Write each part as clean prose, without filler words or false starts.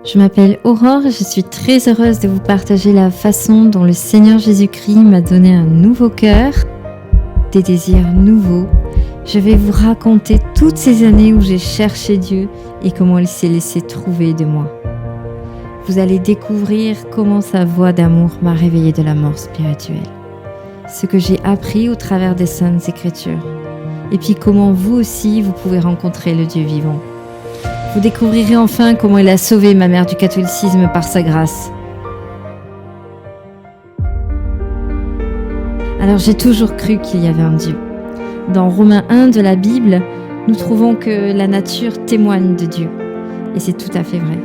Je m'appelle Aurore et je suis très heureuse de vous partager la façon dont le Seigneur Jésus-Christ m'a donné un nouveau cœur, des désirs nouveaux. Je vais vous raconter toutes ces années où j'ai cherché Dieu et comment il s'est laissé trouver de moi. Vous allez découvrir comment sa voix d'amour m'a réveillée de la mort spirituelle. Ce que j'ai appris au travers des Saintes Écritures. Et puis comment vous aussi, vous pouvez rencontrer le Dieu vivant. Vous découvrirez enfin comment il a sauvé ma mère du catholicisme par sa grâce. Alors j'ai toujours cru qu'il y avait un Dieu. Dans Romains 1 de la Bible, nous trouvons que la nature témoigne de Dieu. Et c'est tout à fait vrai.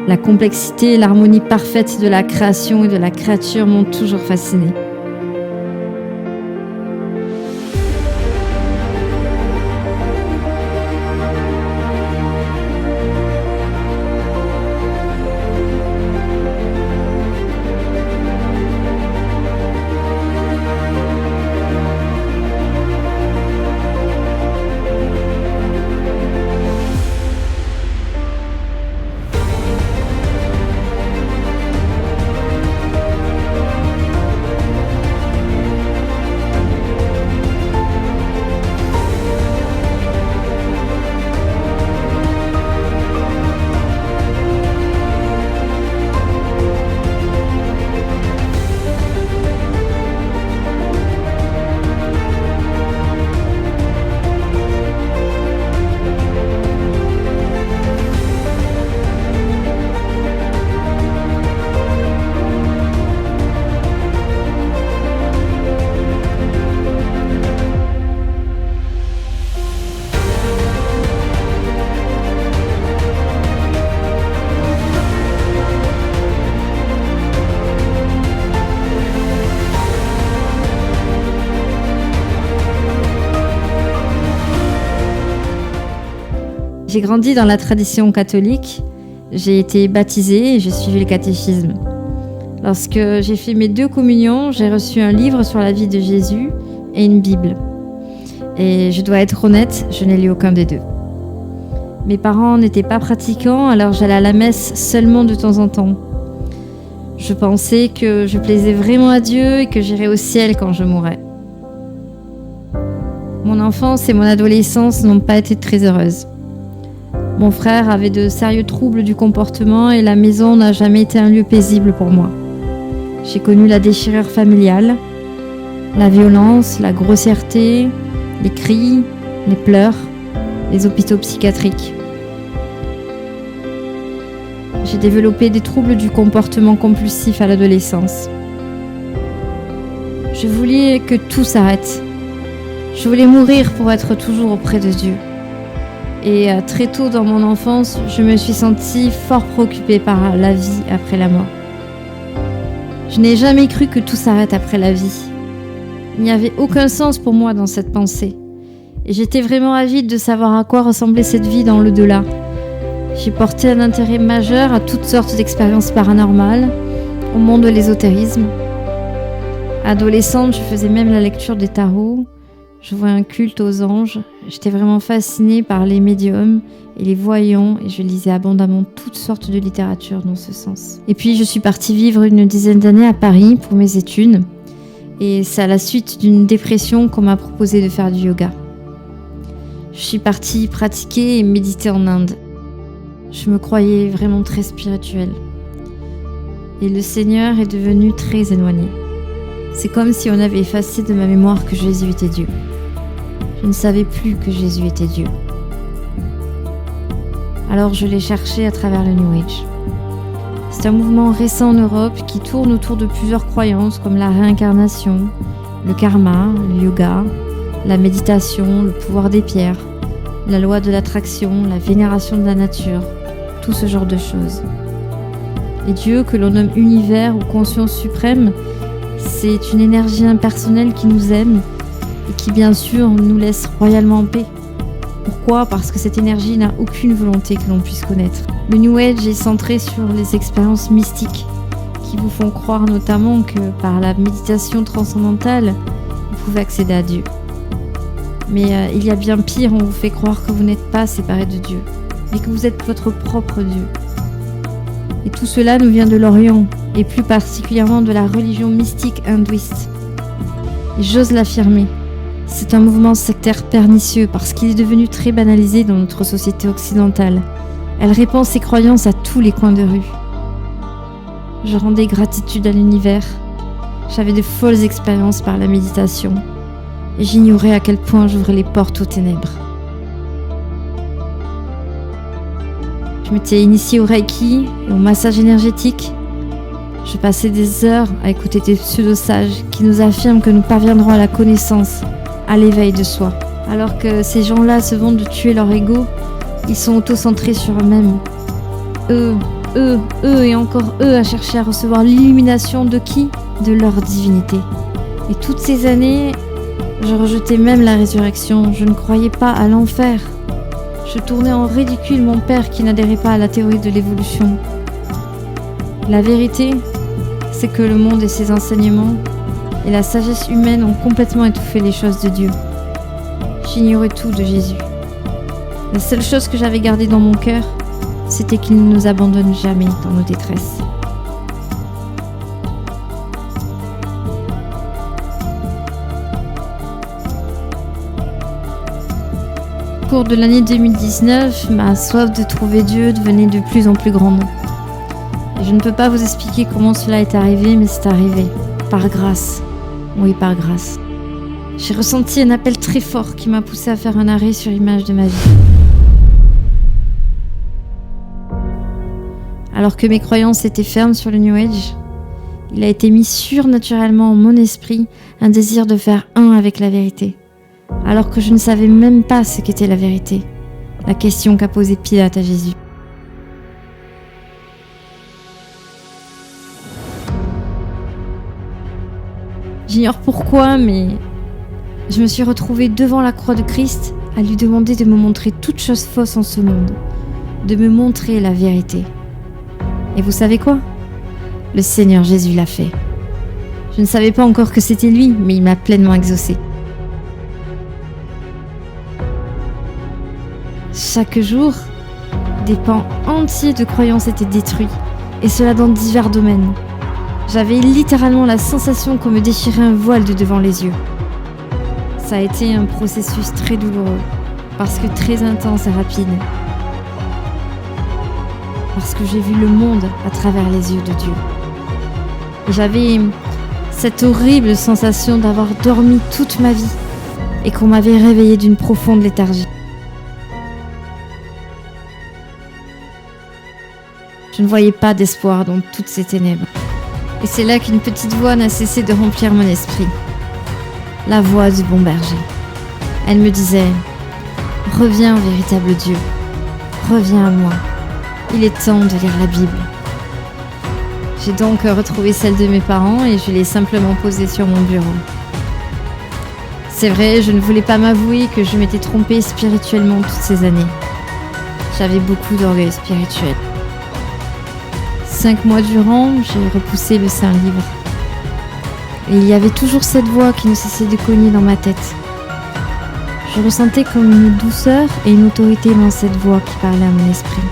La complexité et l'harmonie parfaite de la création et de la créature m'ont toujours fascinée. J'ai grandi dans la tradition catholique, j'ai été baptisée et j'ai suivi le catéchisme. Lorsque j'ai fait mes 2 communions, j'ai reçu un livre sur la vie de Jésus et une Bible. Et je dois être honnête, je n'ai lu aucun des 2. Mes parents n'étaient pas pratiquants, alors j'allais à la messe seulement de temps en temps. Je pensais que je plaisais vraiment à Dieu et que j'irais au ciel quand je mourrais. Mon enfance et mon adolescence n'ont pas été très heureuses. Mon frère avait de sérieux troubles du comportement et la maison n'a jamais été un lieu paisible pour moi. J'ai connu la déchirure familiale, la violence, la grossièreté, les cris, les pleurs, les hôpitaux psychiatriques. J'ai développé des troubles du comportement compulsif à l'adolescence. Je voulais que tout s'arrête. Je voulais mourir pour être toujours auprès de Dieu. Et très tôt dans mon enfance, je me suis sentie fort préoccupée par la vie après la mort. Je n'ai jamais cru que tout s'arrête après la vie. Il n'y avait aucun sens pour moi dans cette pensée. Et j'étais vraiment avide de savoir à quoi ressemblait cette vie dans l'au-delà. J'ai porté un intérêt majeur à toutes sortes d'expériences paranormales, au monde de l'ésotérisme. Adolescente, je faisais même la lecture des tarots. Je voyais un culte aux anges. J'étais vraiment fascinée par les médiums et les voyants et je lisais abondamment toutes sortes de littérature dans ce sens. Et puis je suis partie vivre une dizaine d'années à Paris pour mes études et c'est à la suite d'une dépression qu'on m'a proposé de faire du yoga. Je suis partie pratiquer et méditer en Inde. Je me croyais vraiment très spirituelle et le Seigneur est devenu très éloigné. C'est comme si on avait effacé de ma mémoire que Jésus était Dieu. Je ne savais plus que Jésus était Dieu. Alors je l'ai cherché à travers le New Age. C'est un mouvement récent en Europe qui tourne autour de plusieurs croyances comme la réincarnation, le karma, le yoga, la méditation, le pouvoir des pierres, la loi de l'attraction, la vénération de la nature, tout ce genre de choses. Et Dieu, que l'on nomme univers ou conscience suprême, c'est une énergie impersonnelle qui nous aime et qui bien sûr nous laisse royalement en paix. Pourquoi ? Parce que cette énergie n'a aucune volonté que l'on puisse connaître. Le New Age est centré sur les expériences mystiques qui vous font croire notamment que par la méditation transcendantale, vous pouvez accéder à Dieu. Mais il y a bien pire, on vous fait croire que vous n'êtes pas séparé de Dieu, mais que vous êtes votre propre Dieu. Et tout cela nous vient de l'Orient, et plus particulièrement de la religion mystique hindouiste. Et j'ose l'affirmer, c'est un mouvement sectaire pernicieux parce qu'il est devenu très banalisé dans notre société occidentale. Elle répand ses croyances à tous les coins de rue. Je rendais gratitude à l'univers. J'avais de folles expériences par la méditation. Et j'ignorais à quel point j'ouvrais les portes aux ténèbres. Je m'étais initiée au Reiki et au massage énergétique. Je passais des heures à écouter des pseudo-sages qui nous affirment que nous parviendrons à la connaissance, à l'éveil de soi. Alors que ces gens-là se vantent de tuer leur ego, ils sont auto-centrés sur eux-mêmes. Eux et encore eux à chercher à recevoir l'illumination de qui ? De leur divinité. Et toutes ces années, je rejetais même la résurrection, je ne croyais pas à l'enfer. Je tournais en ridicule mon père qui n'adhérait pas à la théorie de l'évolution. La vérité, c'est que le monde et ses enseignements et la sagesse humaine ont complètement étouffé les choses de Dieu. J'ignorais tout de Jésus. La seule chose que j'avais gardée dans mon cœur, c'était qu'il ne nous abandonne jamais dans nos détresses. Au cours de l'année 2019, ma soif de trouver Dieu devenait de plus en plus grande. Et je ne peux pas vous expliquer comment cela est arrivé, mais c'est arrivé. Par grâce. Oui, par grâce. J'ai ressenti un appel très fort qui m'a poussé à faire un arrêt sur image de ma vie. Alors que mes croyances étaient fermes sur le New Age, il a été mis surnaturellement en mon esprit un désir de faire un avec la vérité. Alors que je ne savais même pas ce qu'était la vérité, la question qu'a posée Pilate à Jésus. J'ignore pourquoi, mais je me suis retrouvée devant la croix de Christ à lui demander de me montrer toute chose fausse en ce monde, de me montrer la vérité. Et vous savez quoi ? Le Seigneur Jésus l'a fait. Je ne savais pas encore que c'était lui, mais il m'a pleinement exaucé. Chaque jour, des pans entiers de croyances étaient détruits, et cela dans divers domaines. J'avais littéralement la sensation qu'on me déchirait un voile de devant les yeux. Ça a été un processus très douloureux, parce que très intense et rapide. Parce que j'ai vu le monde à travers les yeux de Dieu. Et j'avais cette horrible sensation d'avoir dormi toute ma vie, et qu'on m'avait réveillée d'une profonde léthargie. Je ne voyais pas d'espoir dans toutes ces ténèbres. Et c'est là qu'une petite voix n'a cessé de remplir mon esprit. La voix du bon berger. Elle me disait « Reviens, véritable Dieu. Reviens à moi. Il est temps de lire la Bible. » J'ai donc retrouvé celle de mes parents et je l'ai simplement posée sur mon bureau. C'est vrai, je ne voulais pas m'avouer que je m'étais trompée spirituellement toutes ces années. J'avais beaucoup d'orgueil spirituel. 5 mois durant, j'ai repoussé le Saint-Livre. Et il y avait toujours cette voix qui ne cessait de cogner dans ma tête. Je ressentais comme une douceur et une autorité dans cette voix qui parlait à mon esprit.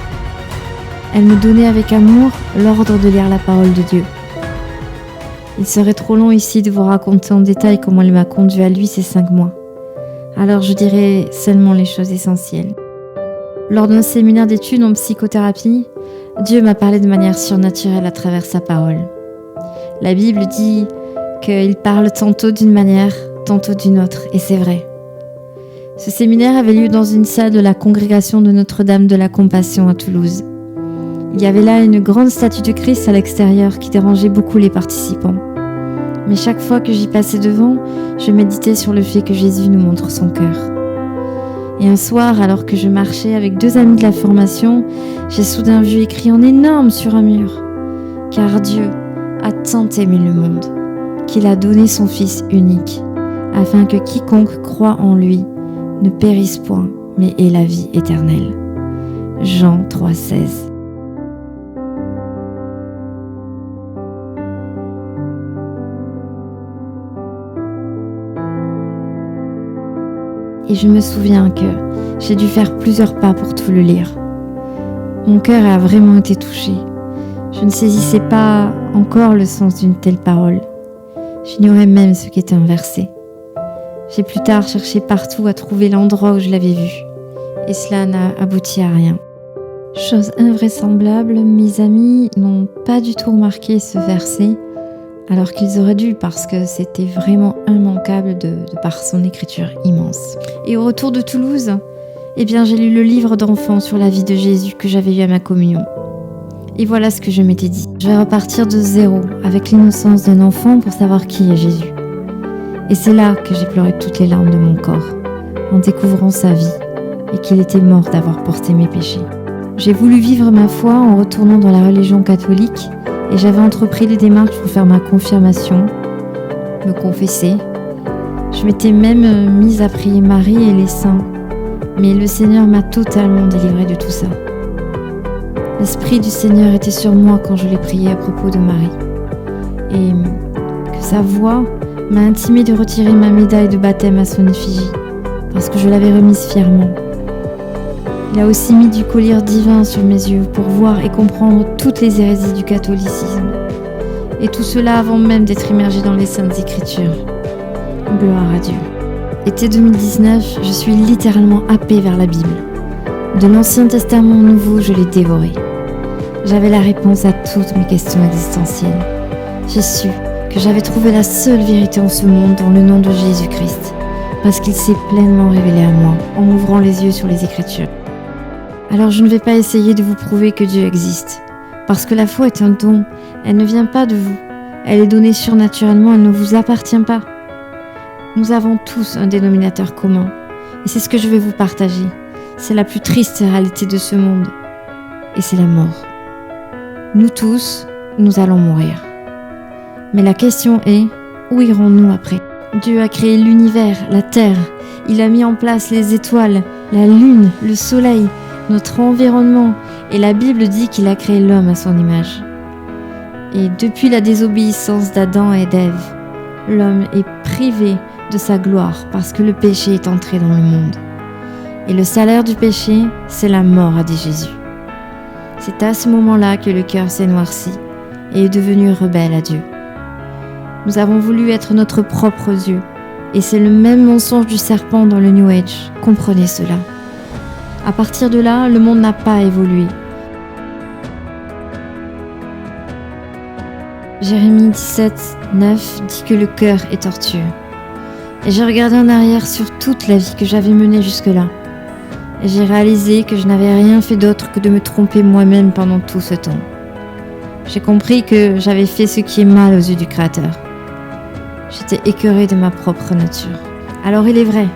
Elle me donnait avec amour l'ordre de lire la parole de Dieu. Il serait trop long ici de vous raconter en détail comment elle m'a conduit à lui ces 5 mois. Alors je dirai seulement les choses essentielles. Lors d'un séminaire d'études en psychothérapie, Dieu m'a parlé de manière surnaturelle à travers sa parole. La Bible dit qu'il parle tantôt d'une manière, tantôt d'une autre, et c'est vrai. Ce séminaire avait lieu dans une salle de la congrégation de Notre-Dame de la Compassion à Toulouse. Il y avait là une grande statue de Christ à l'extérieur qui dérangeait beaucoup les participants. Mais chaque fois que j'y passais devant, je méditais sur le fait que Jésus nous montre son cœur. Et un soir, alors que je marchais avec 2 amis de la formation, j'ai soudain vu écrit en énorme sur un mur « Car Dieu a tant aimé le monde, qu'il a donné son Fils unique, afin que quiconque croit en lui ne périsse point, mais ait la vie éternelle. » Jean 3,16. Et je me souviens que j'ai dû faire plusieurs pas pour tout le lire. Mon cœur a vraiment été touché. Je ne saisissais pas encore le sens d'une telle parole. J'ignorais même ce qu'était un verset. J'ai plus tard cherché partout à trouver l'endroit où je l'avais vu, et cela n'a abouti à rien. Chose invraisemblable, mes amis n'ont pas du tout remarqué ce verset, alors qu'ils auraient dû, parce que c'était vraiment immanquable de par son écriture immense. Et au retour de Toulouse, j'ai lu le livre d'enfant sur la vie de Jésus que j'avais eu à ma communion. Et voilà ce que je m'étais dit. Je vais repartir de zéro, avec l'innocence d'un enfant pour savoir qui est Jésus. Et c'est là que j'ai pleuré toutes les larmes de mon corps, en découvrant sa vie, et qu'il était mort d'avoir porté mes péchés. J'ai voulu vivre ma foi en retournant dans la religion catholique, et j'avais entrepris des démarches pour faire ma confirmation, me confesser. Je m'étais même mise à prier Marie et les saints, mais le Seigneur m'a totalement délivrée de tout ça. L'Esprit du Seigneur était sur moi quand je l'ai prié à propos de Marie, et que sa voix m'a intimé de retirer ma médaille de baptême à son effigie, parce que je l'avais remise fièrement. Il a aussi mis du collier divin sur mes yeux pour voir et comprendre toutes les hérésies du catholicisme. Et tout cela avant même d'être immergé dans les Saintes Écritures. Gloire à Dieu. Été 2019, je suis littéralement happée vers la Bible. De l'Ancien Testament au Nouveau, je l'ai dévoré. J'avais la réponse à toutes mes questions existentielles. J'ai su que j'avais trouvé la seule vérité en ce monde dans le nom de Jésus-Christ, parce qu'il s'est pleinement révélé à moi en m'ouvrant les yeux sur les Écritures. Alors je ne vais pas essayer de vous prouver que Dieu existe, parce que la foi est un don, elle ne vient pas de vous, elle est donnée surnaturellement, elle ne vous appartient pas. Nous avons tous un dénominateur commun, et c'est ce que je vais vous partager. C'est la plus triste réalité de ce monde, et c'est la mort. Nous tous, nous allons mourir. Mais la question est, où irons-nous après ? Dieu a créé l'univers, la terre, il a mis en place les étoiles, la lune, le soleil, notre environnement, et la Bible dit qu'il a créé l'homme à son image. Et depuis la désobéissance d'Adam et d'Ève, l'homme est privé de sa gloire parce que le péché est entré dans le monde. Et le salaire du péché, c'est la mort, a dit Jésus. C'est à ce moment-là que le cœur s'est noirci et est devenu rebelle à Dieu. Nous avons voulu être notre propre Dieu, et c'est le même mensonge du serpent dans le New Age. Comprenez cela. À partir de là, le monde n'a pas évolué. Jérémie 17, 9 dit que le cœur est tortueux. Et j'ai regardé en arrière sur toute la vie que j'avais menée jusque-là. Et j'ai réalisé que je n'avais rien fait d'autre que de me tromper moi-même pendant tout ce temps. J'ai compris que j'avais fait ce qui est mal aux yeux du Créateur. J'étais écœurée de ma propre nature. Alors il est vrai,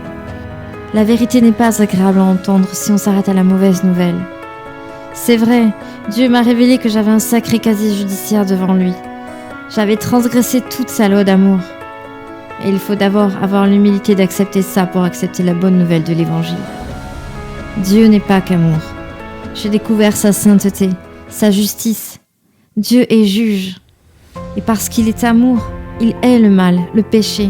la vérité n'est pas agréable à entendre si on s'arrête à la mauvaise nouvelle. C'est vrai, Dieu m'a révélé que j'avais un sacré casier judiciaire devant lui. J'avais transgressé toute sa loi d'amour. Et il faut d'abord avoir l'humilité d'accepter ça pour accepter la bonne nouvelle de l'Évangile. Dieu n'est pas qu'amour. J'ai découvert sa sainteté, sa justice. Dieu est juge. Et parce qu'il est amour, il hait le mal, le péché.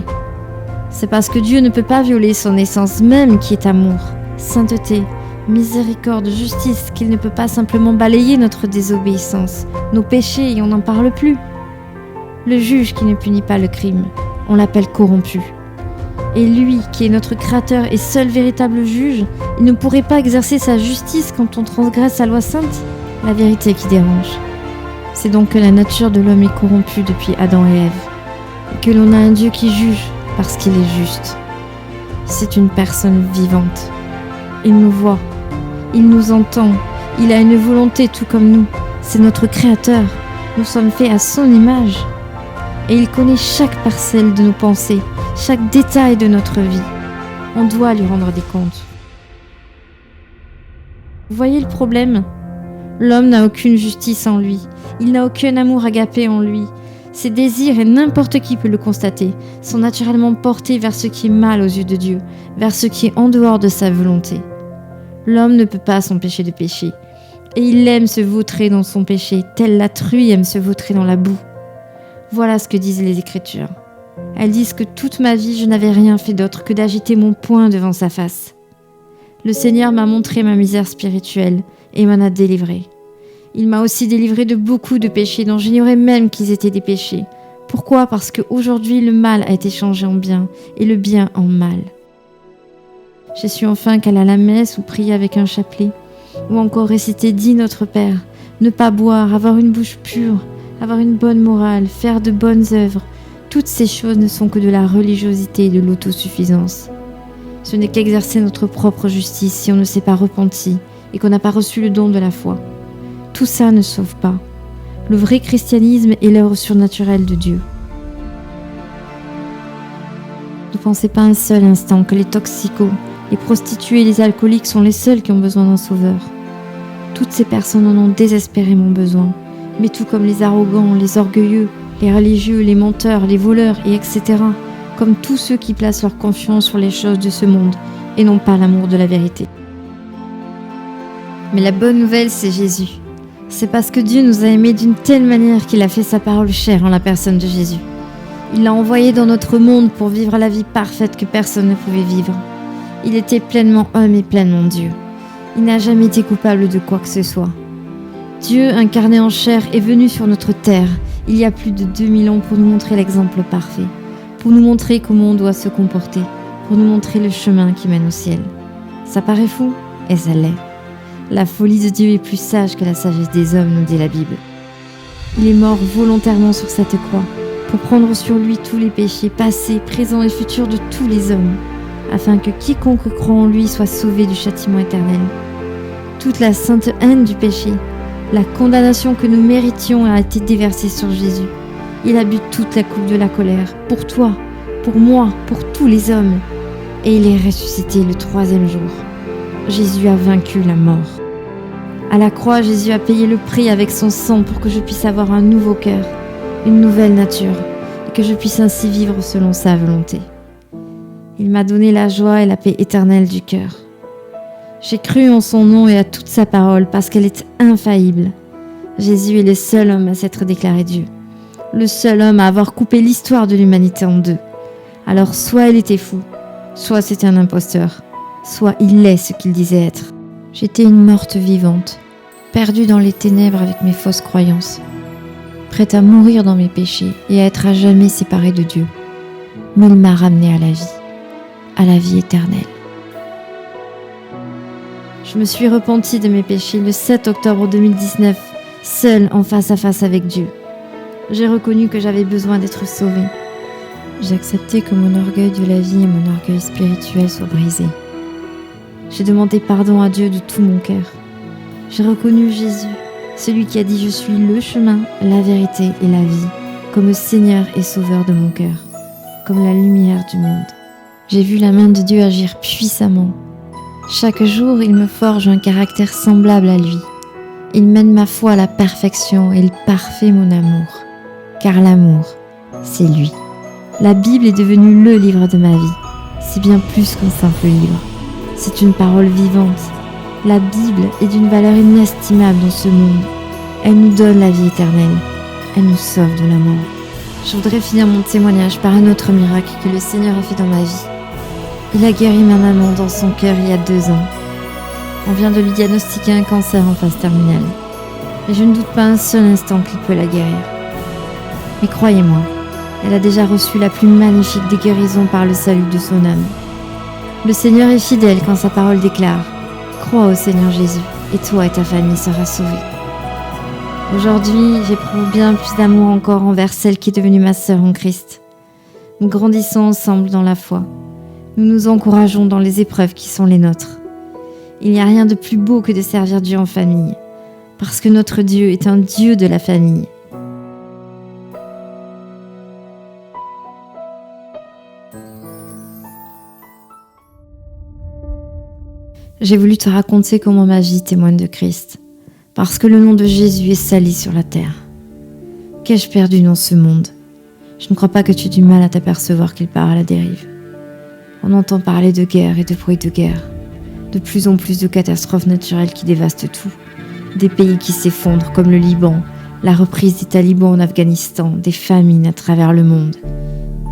C'est parce que Dieu ne peut pas violer son essence même qui est amour, sainteté, miséricorde, justice, qu'il ne peut pas simplement balayer notre désobéissance, nos péchés et on n'en parle plus. Le juge qui ne punit pas le crime, on l'appelle corrompu. Et lui, qui est notre créateur et seul véritable juge, il ne pourrait pas exercer sa justice quand on transgresse sa loi sainte, la vérité qui dérange. C'est donc que la nature de l'homme est corrompue depuis Adam et Ève, et que l'on a un Dieu qui juge, parce qu'il est juste. C'est une personne vivante. Il nous voit, il nous entend, il a une volonté tout comme nous. C'est notre Créateur. Nous sommes faits à son image. Et il connaît chaque parcelle de nos pensées, chaque détail de notre vie. On doit lui rendre des comptes. Vous voyez le problème ? L'homme n'a aucune justice en lui. Il n'a aucun amour agapé en lui. Ses désirs, et n'importe qui peut le constater, sont naturellement portés vers ce qui est mal aux yeux de Dieu, vers ce qui est en dehors de sa volonté. L'homme ne peut pas s'empêcher de pécher, et il aime se vautrer dans son péché, telle la truie aime se vautrer dans la boue. Voilà ce que disent les Écritures. Elles disent que toute ma vie, je n'avais rien fait d'autre que d'agiter mon poing devant sa face. Le Seigneur m'a montré ma misère spirituelle et m'en a délivré. Il m'a aussi délivré de beaucoup de péchés dont j'ignorais même qu'ils étaient des péchés. Pourquoi ? Parce qu'aujourd'hui, le mal a été changé en bien et le bien en mal. J'ai su enfin qu'aller à la messe ou prier avec un chapelet, ou encore réciter « Dis notre Père », ne pas boire, avoir une bouche pure, avoir une bonne morale, faire de bonnes œuvres, toutes ces choses ne sont que de la religiosité et de l'autosuffisance. Ce n'est qu'exercer notre propre justice si on ne s'est pas repenti et qu'on n'a pas reçu le don de la foi. Tout ça ne sauve pas. Le vrai christianisme est l'œuvre surnaturelle de Dieu. Ne pensez pas un seul instant que les toxicos, les prostituées et les alcooliques sont les seuls qui ont besoin d'un sauveur. Toutes ces personnes en ont désespérément besoin, mais tout comme les arrogants, les orgueilleux, les religieux, les menteurs, les voleurs et etc., comme tous ceux qui placent leur confiance sur les choses de ce monde et non pas l'amour de la vérité. Mais la bonne nouvelle, c'est Jésus. C'est parce que Dieu nous a aimés d'une telle manière qu'il a fait sa parole chère en la personne de Jésus. Il l'a envoyé dans notre monde pour vivre la vie parfaite que personne ne pouvait vivre. Il était pleinement homme et pleinement Dieu. Il n'a jamais été coupable de quoi que ce soit. Dieu, incarné en chair, est venu sur notre terre il y a plus de 2000 ans pour nous montrer l'exemple parfait, pour nous montrer comment on doit se comporter, pour nous montrer le chemin qui mène au ciel. Ça paraît fou, et ça l'est. La folie de Dieu est plus sage que la sagesse des hommes, nous dit la Bible. Il est mort volontairement sur cette croix, pour prendre sur lui tous les péchés passés, présents et futurs de tous les hommes, afin que quiconque croit en lui soit sauvé du châtiment éternel. Toute la sainte haine du péché, la condamnation que nous méritions a été déversée sur Jésus. Il a bu toute la coupe de la colère, pour toi, pour moi, pour tous les hommes. Et il est ressuscité le 3e jour. Jésus a vaincu la mort. À la croix, Jésus a payé le prix avec son sang pour que je puisse avoir un nouveau cœur, une nouvelle nature, et que je puisse ainsi vivre selon sa volonté. Il m'a donné la joie et la paix éternelle du cœur. J'ai cru en son nom et à toute sa parole parce qu'elle est infaillible. Jésus est le seul homme à s'être déclaré Dieu. Le seul homme à avoir coupé l'histoire de l'humanité en deux. Alors soit il était fou, soit c'était un imposteur, soit il est ce qu'il disait être. J'étais une morte vivante, perdue dans les ténèbres avec mes fausses croyances, prête à mourir dans mes péchés et à être à jamais séparée de Dieu. Mais il m'a ramenée à la vie éternelle. Je me suis repentie de mes péchés le 7 octobre 2019, seule en face à face avec Dieu. J'ai reconnu que j'avais besoin d'être sauvée. J'ai accepté que mon orgueil de la vie et mon orgueil spirituel soient brisés. J'ai demandé pardon à Dieu de tout mon cœur. J'ai reconnu Jésus, celui qui a dit « Je suis le chemin, la vérité et la vie », comme Seigneur et Sauveur de mon cœur, comme la lumière du monde. J'ai vu la main de Dieu agir puissamment. Chaque jour, il me forge un caractère semblable à lui. Il mène ma foi à la perfection et il parfait mon amour. Car l'amour, c'est lui. La Bible est devenue le livre de ma vie. C'est bien plus qu'un simple livre. C'est une parole vivante. La Bible est d'une valeur inestimable dans ce monde. Elle nous donne la vie éternelle. Elle nous sauve de la mort. Je voudrais finir mon témoignage par un autre miracle que le Seigneur a fait dans ma vie. Il a guéri ma maman dans son cœur il y a 2 ans. On vient de lui diagnostiquer un cancer en phase terminale. Mais je ne doute pas un seul instant qu'il peut la guérir. Mais croyez-moi, elle a déjà reçu la plus magnifique des guérisons par le salut de son âme. Le Seigneur est fidèle quand sa parole déclare « Crois au Seigneur Jésus, et toi et ta famille serez sauvés. » Aujourd'hui, j'éprouve bien plus d'amour encore envers celle qui est devenue ma sœur en Christ. Nous grandissons ensemble dans la foi. Nous nous encourageons dans les épreuves qui sont les nôtres. Il n'y a rien de plus beau que de servir Dieu en famille, parce que notre Dieu est un Dieu de la famille. J'ai voulu te raconter comment ma vie témoigne de Christ, parce que le nom de Jésus est sali sur la terre. Qu'ai-je perdu dans ce monde ? Je ne crois pas que tu aies du mal à t'apercevoir qu'il part à la dérive. On entend parler de guerre et de bruit de guerre, de plus en plus de catastrophes naturelles qui dévastent tout, des pays qui s'effondrent comme le Liban, la reprise des talibans en Afghanistan, des famines à travers le monde,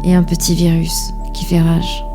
et un petit virus qui fait rage.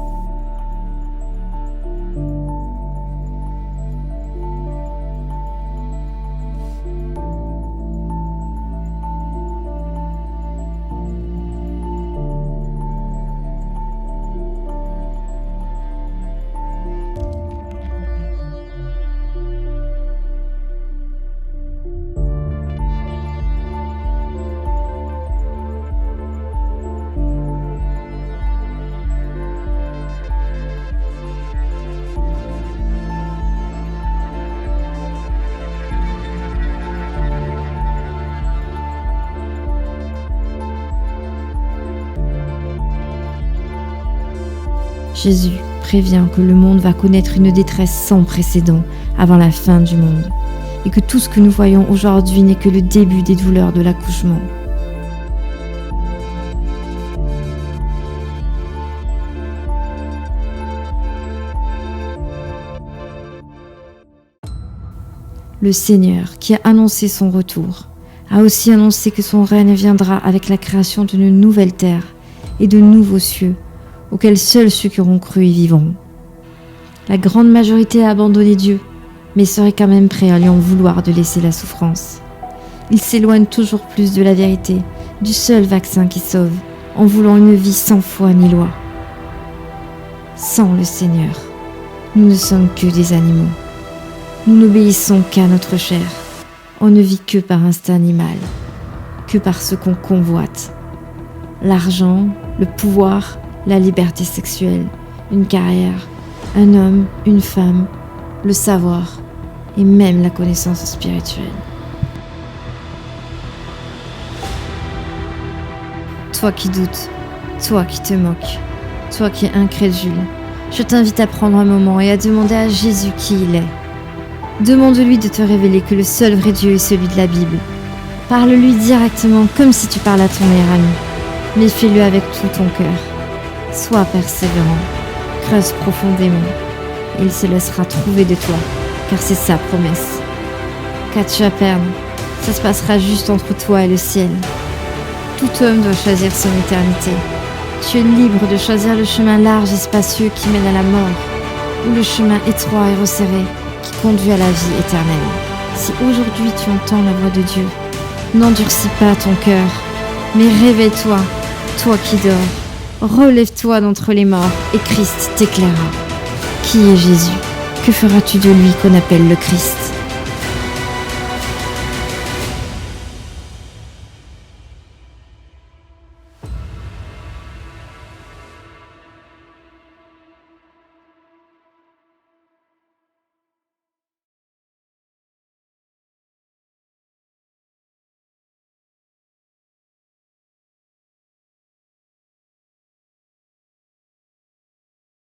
Jésus prévient que le monde va connaître une détresse sans précédent avant la fin du monde, et que tout ce que nous voyons aujourd'hui n'est que le début des douleurs de l'accouchement. Le Seigneur, qui a annoncé son retour, a aussi annoncé que son règne viendra avec la création d'une nouvelle terre et de nouveaux cieux, auxquels seuls ceux qui auront cru y vivront. La grande majorité a abandonné Dieu, mais serait quand même prêt à lui en vouloir de laisser la souffrance. Ils s'éloignent toujours plus de la vérité, du seul vaccin qui sauve, en voulant une vie sans foi ni loi. Sans le Seigneur, nous ne sommes que des animaux. Nous n'obéissons qu'à notre chair. On ne vit que par instinct animal, que par ce qu'on convoite. L'argent, le pouvoir, la liberté sexuelle, une carrière, un homme, une femme, le savoir et même la connaissance spirituelle. Toi qui doutes, toi qui te moques, toi qui es incrédule, je t'invite à prendre un moment et à demander à Jésus qui il est. Demande-lui de te révéler que le seul vrai Dieu est celui de la Bible. Parle-lui directement comme si tu parles à ton meilleur ami, mais fais-le avec tout ton cœur. Sois persévérant, creuse profondément, et il se laissera trouver de toi, car c'est sa promesse. Qu'as-tu à perdre? Ça se passera juste entre toi et le ciel. Tout homme doit choisir son éternité. Tu es libre de choisir le chemin large et spacieux qui mène à la mort, ou le chemin étroit et resserré qui conduit à la vie éternelle. Si aujourd'hui tu entends la voix de Dieu, n'endurcis pas ton cœur, mais réveille-toi, toi qui dors. Relève-toi d'entre les morts et Christ t'éclairera. Qui est Jésus? Que feras-tu de lui qu'on appelle le Christ?